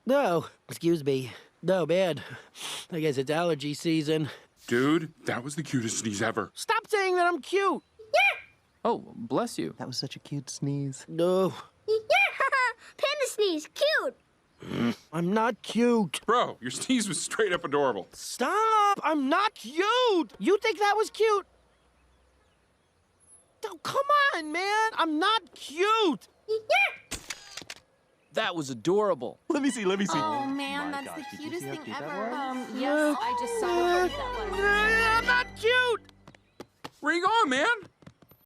No, excuse me. No, man. I guess it's allergy season. Dude, that was the cutest sneeze ever. Stop saying that I'm cute. Oh, bless you. That was such a cute sneeze. No, Panda sneeze, cute. I'm not cute. Bro, your sneeze was straight up adorable. Stop! I'm not cute! You think that was cute? Oh, come on, man! I'm not cute! That was adorable. Let me see. Oh man, that's the cutest thing ever. Yes, I just saw what that was. I'm not cute! Where you going, man?